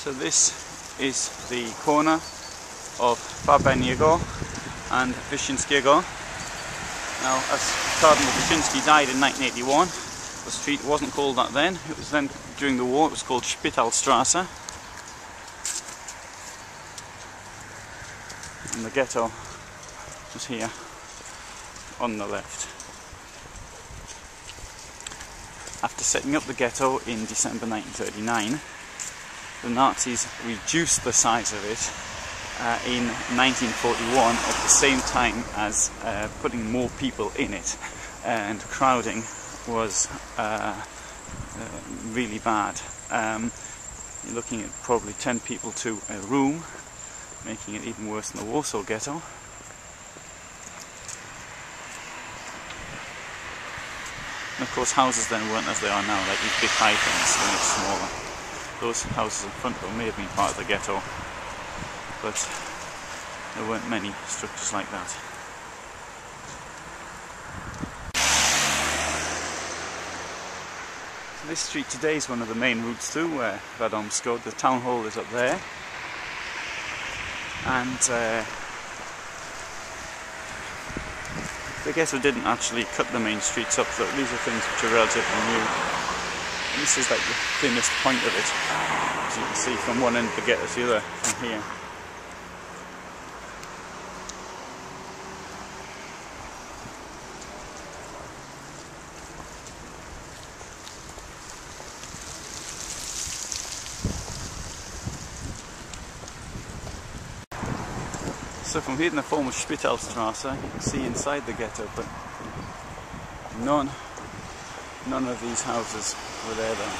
So this is the corner of Fabaniego and Wyszynskiego. Now, as Cardinal Wyszynski died in 1981, the street wasn't called that then. It was then, during the war, it was called Spitalstrasse. And the ghetto was here on the left. After setting up the ghetto in December 1939, the Nazis reduced the size of it in 1941 at the same time as putting more people in it, and crowding was really bad. You're looking at probably 10 people to a room, making it even worse than the Warsaw ghetto. And of course houses then weren't as they are now, like these big high things, they're much smaller. Those houses in front of them may have been part of the ghetto, but there weren't many structures like that. So this street today is one of the main routes through Radomsko. The town hall is up there, and the ghetto didn't actually cut the main streets up, so these are things which are relatively new. This is like the thinnest point of it, as you can see from one end of the ghetto to the other from here. So from here in the former Spitalstrasse, you can see inside the ghetto, but none of these houses were there then.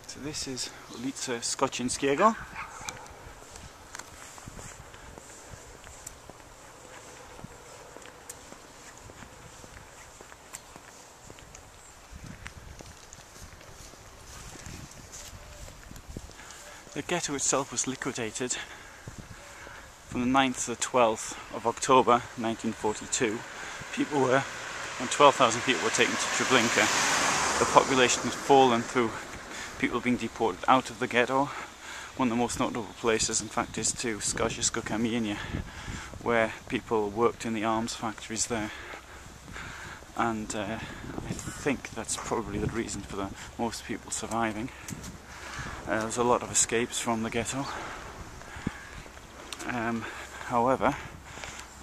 So this is ulica Skoczyńskiego. The ghetto itself was liquidated from the 9th to the 12th of October 1942. When 12,000 people were taken to Treblinka, the population had fallen through people being deported out of the ghetto. One of the most notable places, in fact, is to Stodolna, where people worked in the arms factories there. And I think that's probably the reason for most people surviving. There's a lot of escapes from the ghetto. However,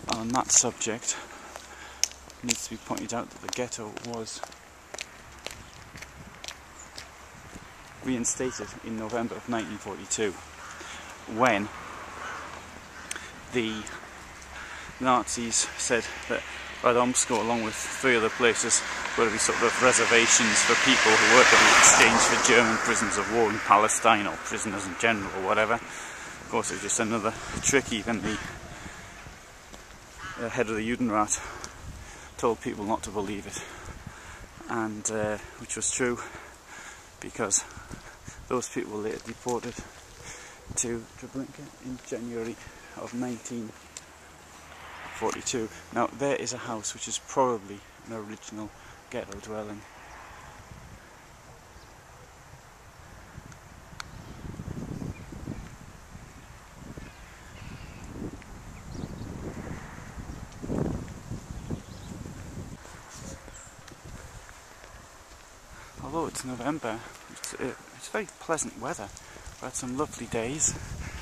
on that subject, it needs to be pointed out that the ghetto was reinstated in November of 1942, when the Nazis said that Radomsko, along with 3 other places, were to be sort of reservations for people who were to be exchanged for German prisoners of war in Palestine, or prisoners in general, or whatever. Of course, it was just another trick. Even the head of the Judenrat told people not to believe it, and which was true, because those people were later deported to Treblinka in January of 1942. Now, there is a house which is probably an original ghetto dwelling. Although it's November, it's very pleasant weather. We had some lovely days.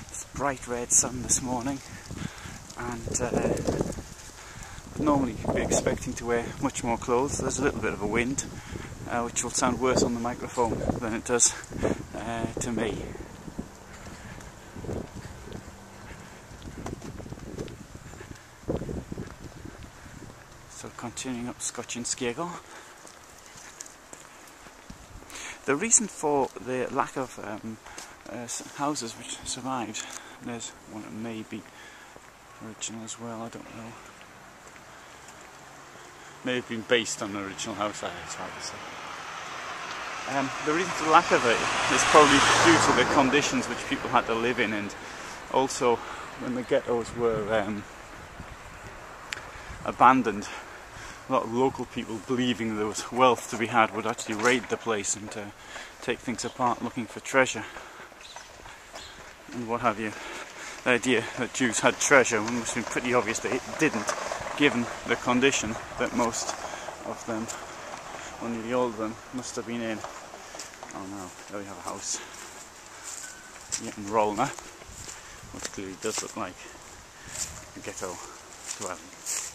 It's bright red sun this morning, and normally you'd be expecting to wear much more clothes. There's a little bit of a wind, which will sound worse on the microphone than it does to me. So continuing up Skoczyńskiego. The reason for the lack of houses which survived, there's one that may be original as well, I don't know. May have been based on an original house, it's hard to say. The reason for the lack of it is probably due to the conditions which people had to live in, and also when the ghettos were abandoned, a lot of local people believing there was wealth to be had would actually raid the place and take things apart looking for treasure and what have you. The idea that Jews had treasure must have been pretty obvious that it didn't, given the condition that most of them, or nearly all of them, must have been in. Oh no, there we have a house. Yeah, in Rolna, which clearly does look like a ghetto dwelling.